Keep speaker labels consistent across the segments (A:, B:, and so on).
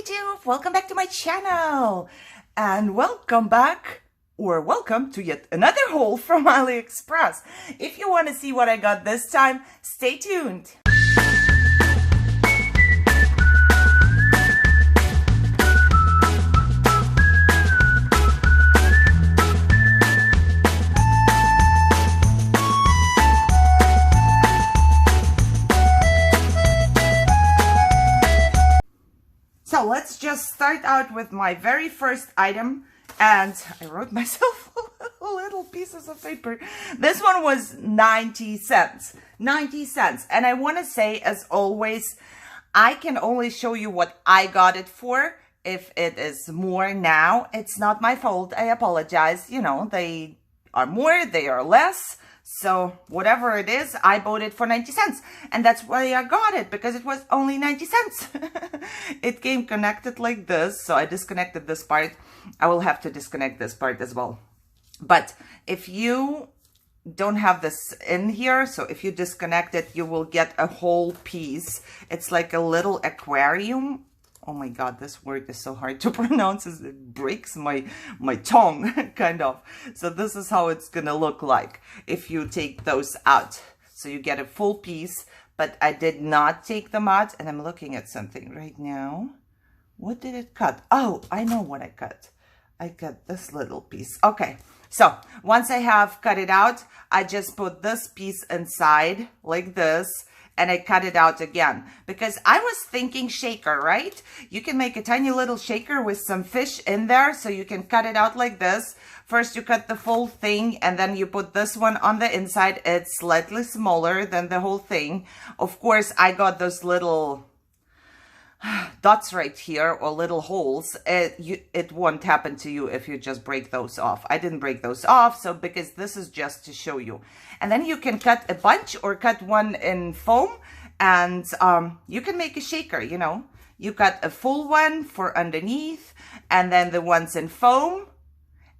A: YouTube, welcome back to my channel and welcome back or welcome to yet another haul from Aliexpress. If you want to see what I got this time, stay tuned. So let's just start out with my very first item, and I wrote myself little pieces of paper. This one was 90 cents. 90 cents. And I want to say, as always, I can only show you what I got it for. If it is more now, it's not my fault. I apologize. You know, they are more, they are less. So whatever it is, I bought it for 90 cents. And that's why I got it, because it was only 90 cents. It came connected like this. So I disconnected this part. I will have to disconnect this part as well. But if you don't have this in here, so if you disconnect it, you will get a whole piece. It's like a little aquarium. Oh my God, this word is so hard to pronounce. It breaks my tongue, kind of. So this is how it's gonna look like if you take those out. So you get a full piece, but I did not take them out, and I'm looking at something right now. What did it cut? Oh, I know what I cut. I cut this little piece. Okay, so once I have cut it out, I just put this piece inside like this, and I cut it out again, because I was thinking shaker, right? You can make a tiny little shaker with some fish in there, so you can cut it out like this. First, you cut the full thing, and then you put this one on the inside. It's slightly smaller than the whole thing. Of course, I got those little dots right here, or little holes. It won't happen to you if you just break those off. I didn't break those off, so because this is just to show you. And then you can cut a bunch or cut one in foam, and you can make a shaker, you know. You cut a full one for underneath, and then the ones in foam,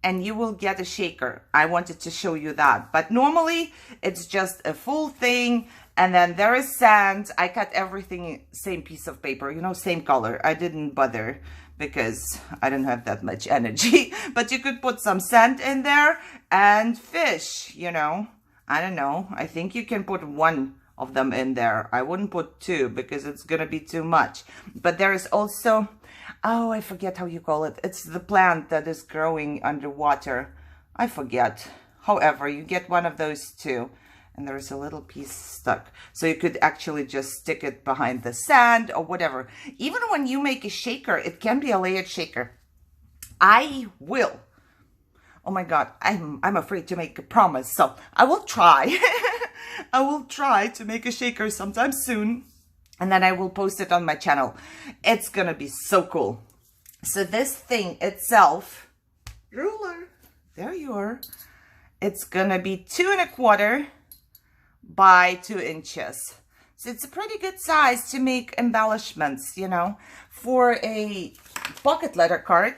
A: and you will get a shaker. I wanted to show you that. But normally, it's just a full thing. And then there is sand. I cut everything same piece of paper, you know, same color. I didn't bother because I didn't have that much energy. But you could put some sand in there and fish, you know. I don't know. I think you can put one of them in there. I wouldn't put two because it's going to be too much. But there is also, oh, I forget how you call it. It's the plant that is growing underwater. I forget. However, you get one of those too. And there's a little piece stuck. So you could actually just stick it behind the sand or whatever. Even when you make a shaker, it can be a layered shaker. I will. Oh my God, I'm afraid to make a promise. So I will try. I will try to make a shaker sometime soon. And then I will post it on my channel. It's gonna be so cool. So this thing itself, ruler, there you are. It's gonna be 2 1/4 by 2 inches. So it's a pretty good size to make embellishments, you know. For a pocket letter card,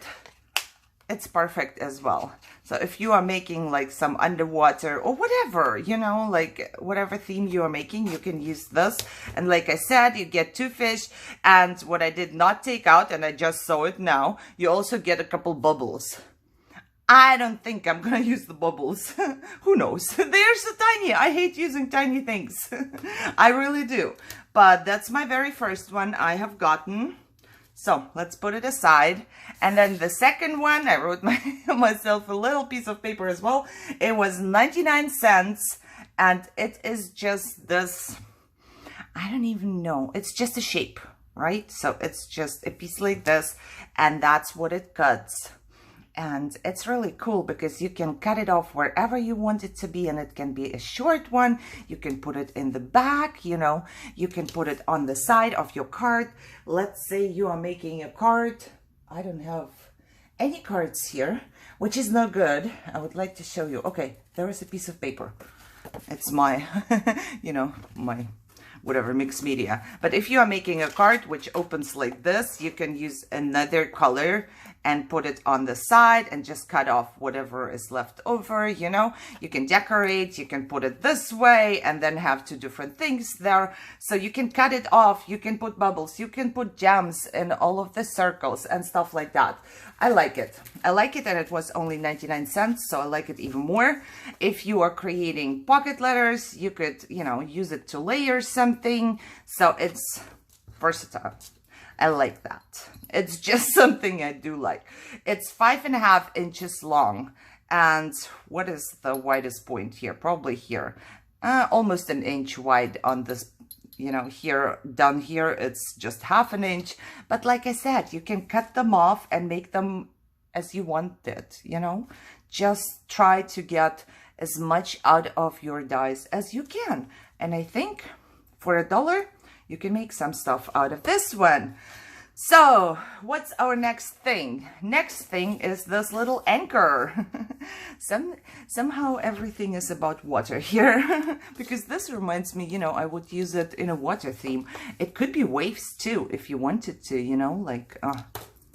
A: it's perfect as well. So if you are making like some underwater or whatever, you know, like whatever theme you are making, you can use this. And like I said, you get 2 fish. And what I did not take out, and I just saw it now, you also get a couple bubbles. I don't think I'm gonna use the bubbles. Who knows? They're so tiny. I hate using tiny things. I really do. But that's my very first one I have gotten. So let's put it aside. And then the second one, I wrote myself a little piece of paper as well. It was 99 cents. And it is just this, I don't even know. It's just a shape, right? So it's just a piece like this. And that's what it cuts. And it's really cool because you can cut it off wherever you want it to be, and it can be a short one. You can put it in the back, you know, you can put it on the side of your card. Let's say you are making a card. I don't have any cards here, which is no good. I would like to show you. Okay, there is a piece of paper. It's my, you know, my whatever mixed media. But if you are making a card which opens like this, you can use another color and put it on the side and just cut off whatever is left over, you know. You can decorate, you can put it this way and then have two different things there. So you can cut it off, you can put bubbles, you can put gems in all of the circles and stuff like that. I like it. I like it, and it was only 99 cents, so I like it even more. If you are creating pocket letters, you could, you know, use it to layer something. So it's versatile. I like that. It's just something I do like. It's 5.5 inches long. And what is the widest point here? Probably here. Almost an inch wide on this, you know, here, down here, it's just 1/2 inch. But like I said, you can cut them off and make them as you want it, you know. Just try to get as much out of your dies as you can. And I think for $1, you can make some stuff out of this one. So what's our next thing? Next thing is this little anchor. Somehow everything is about water here because this reminds me, you know, I would use it in a water theme. It could be waves too if you wanted to, you know, like,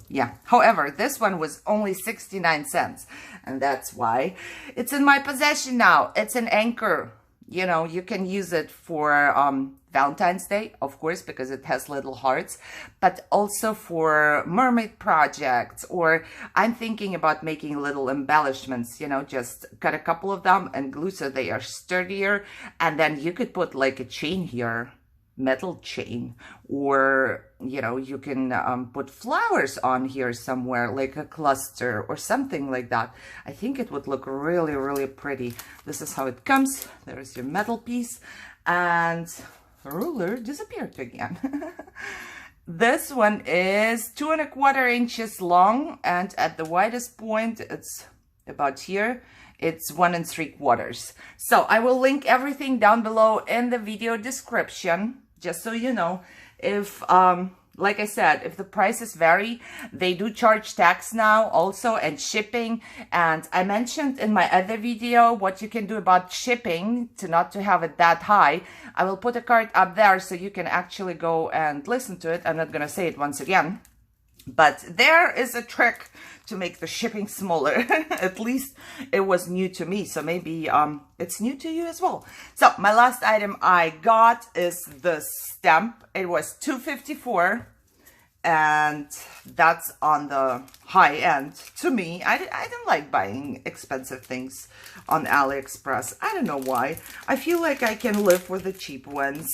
A: yeah. However, this one was only 69 cents and that's why it's in my possession now. It's an anchor. You know, you can use it for Valentine's Day, of course, because it has little hearts, but also for mermaid projects, or I'm thinking about making little embellishments, you know, just cut a couple of them and glue so they are sturdier. And then you could put like a chain here, metal chain, or, you know, you can put flowers on here somewhere, like a cluster or something like that. I think it would look really, really pretty. This is how it comes. There's your metal piece, and the ruler disappeared again. This one is 2¼ inches long, and at the widest point, it's about here. It's 1 3/4. So I will link everything down below in the video description. Just so you know, if, like I said, if the prices vary, they do charge tax now also and shipping. And I mentioned in my other video what you can do about shipping to not to have it that high. I will put a card up there so you can actually go and listen to it. I'm not going to say it once again. But there is a trick to make the shipping smaller. At least it was new to me, so maybe it's new to you as well. So my last item I got is the stamp. It was $2.54, and that's on the high end to me. I don't like buying expensive things on Aliexpress. I don't know why. I feel like I can live with the cheap ones.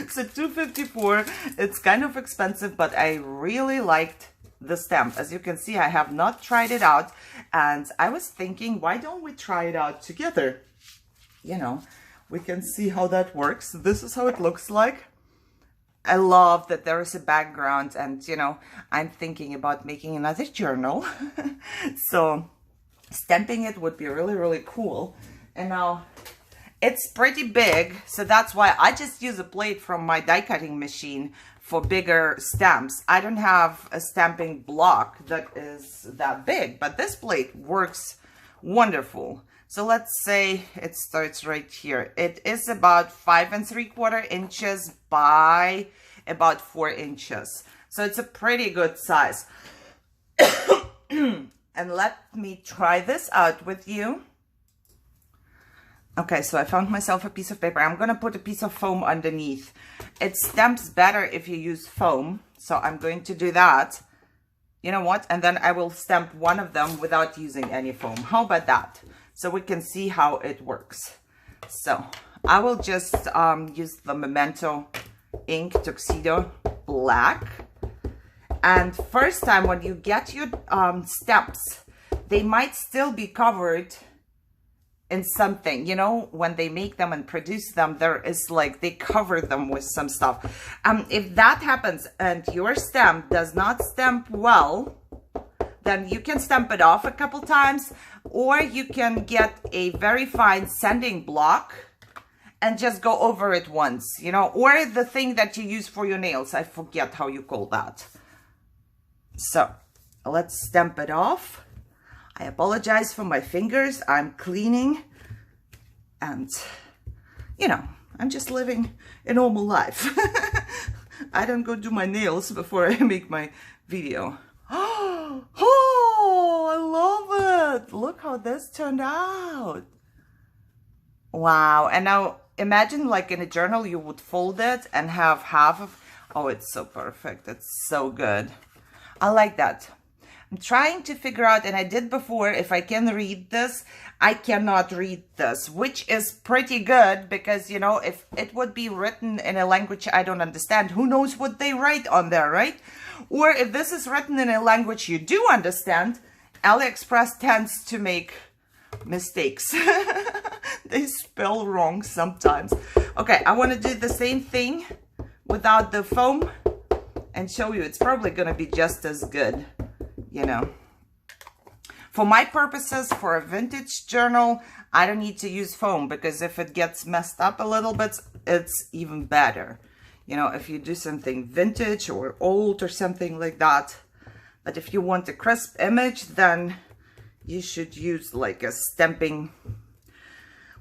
A: So $2.54, it's kind of expensive, but I really liked the stamp. As you can see, I have not tried it out, and I was thinking, why don't we try it out together? You know, we can see how that works. This is how it looks like. I love that there is a background, and, you know, I'm thinking about making another journal. So stamping it would be really, really cool. And now it's pretty big, so that's why I just use a plate from my die cutting machine for bigger stamps. I don't have a stamping block that is that big, but this plate works wonderful. So let's say it starts right here. It is about 5 3/4 inches by about 4 inches. So it's a pretty good size. And let me try this out with you. Okay, so I found myself a piece of paper. I'm going to put a piece of foam underneath. It stamps better if you use foam. So I'm going to do that. You know what? And then I will stamp one of them without using any foam. How about that? So we can see how it works. So I will just use the Memento ink Tuxedo Black. And first time when you get your stamps, they might still be covered in something, you know, when they make them and produce them, there is like, they cover them with some stuff. If that happens and your stamp does not stamp well, then you can stamp it off a couple times, or you can get a very fine sanding block and just go over it once, you know, or the thing that you use for your nails. I forget how you call that. So let's stamp it off. I apologize for my fingers. I'm cleaning and, you know, I'm just living a normal life. I don't go do my nails before I make my video. Oh, good. Look how this turned out. Wow. And now imagine like in a journal, you would fold it and have half of, oh, it's so perfect. It's so good. I like that. I'm trying to figure out, and I did before, if I can read this. I cannot read this, which is pretty good because, you know, if it would be written in a language I don't understand, who knows what they write on there, right? Or if this is written in a language you do understand, Aliexpress tends to make mistakes. They spell wrong sometimes. Okay, I want to do the same thing without the foam and show you. It's probably going to be just as good, you know. For my purposes, for a vintage journal, I don't need to use foam because if it gets messed up a little bit, it's even better. You know, if you do something vintage or old or something like that. But if you want a crisp image, then you should use like a stamping,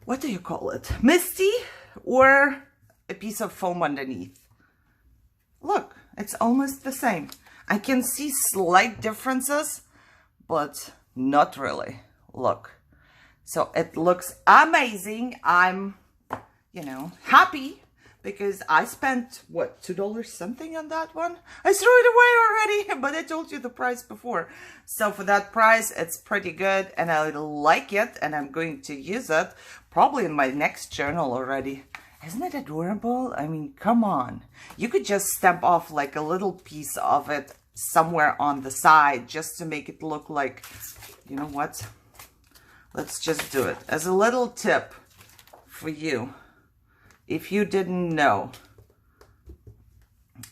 A: what do you call it? Misty, or a piece of foam underneath. Look, it's almost the same. I can see slight differences, but not really. Look. So it looks amazing. I'm, you know, happy because I spent, what, $2 something on that one? I threw it away already, but I told you the price before. So for that price, it's pretty good and I like it and I'm going to use it probably in my next journal already. Isn't it adorable? I mean, come on. You could just stamp off like a little piece of it somewhere on the side just to make it look like, you know what? Let's just do it as a little tip for you. If you didn't know,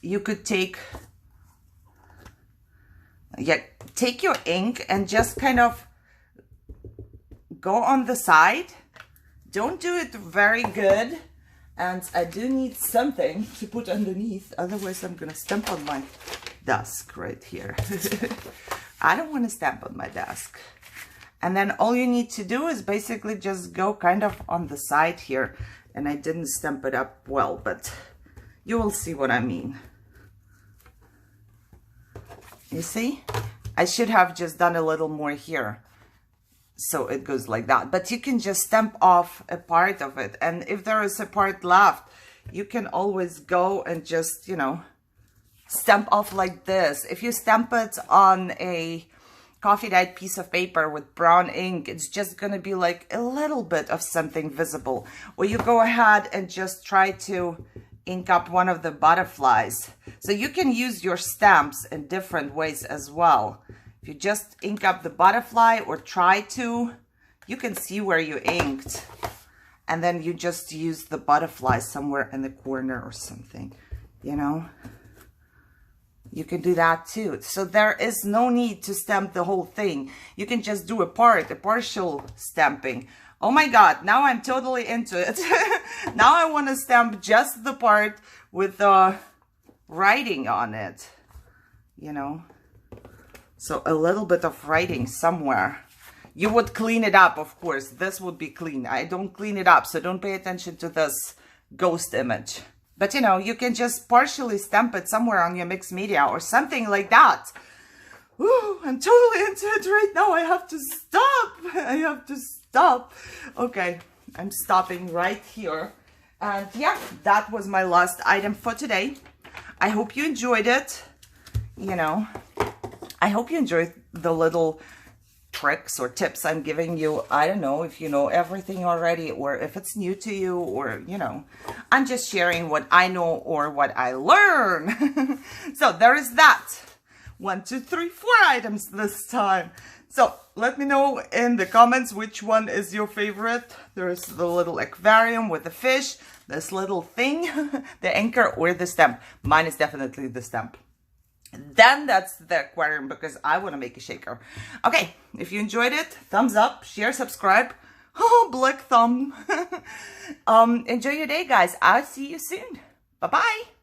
A: you could take your ink and just kind of go on the side. Don't do it very good. And I do need something to put underneath. Otherwise, I'm going to stamp on my desk right here. I don't want to stamp on my desk. And then all you need to do is basically just go kind of on the side here. And I didn't stamp it up well, but you will see what I mean. You see? I should have just done a little more here. So it goes like that. But you can just stamp off a part of it. And if there is a part left, you can always go and just, you know, stamp off like this. If you stamp it on a coffee dyed piece of paper with brown ink, it's just going to be like a little bit of something visible. Or you go ahead and just try to ink up one of the butterflies. So you can use your stamps in different ways as well. If you just ink up the butterfly or try to, you can see where you inked. And then you just use the butterfly somewhere in the corner or something, you know. You can do that too. So there is no need to stamp the whole thing. You can just do a partial stamping. Oh my God, now I'm totally into it. Now I want to stamp just the part with the writing on it, you know. So a little bit of writing somewhere. You would clean it up, of course. This would be clean. I don't clean it up, so don't pay attention to this ghost image. But, you know, you can just partially stamp it somewhere on your mixed media or something like that. Ooh, I'm totally into it right now. I have to stop. I have to stop. Okay, I'm stopping right here. And yeah, that was my last item for today. I hope you enjoyed it. You know, I hope you enjoyed the little tricks or tips I'm giving you. I don't know if you know everything already or if it's new to you, or, you know, I'm just sharing what I know or what I learn. So there is that. 1, 2, 3, 4 items this time. So let me know in the comments which one is your favorite. There's the little aquarium with the fish, this little thing, the anchor, or the stamp. Mine is definitely the stamp. Then that's the aquarium because I want to make a shaker. Okay, if you enjoyed it, thumbs up, share, subscribe. Oh, black thumb. Enjoy your day, guys. I'll see you soon. Bye-bye.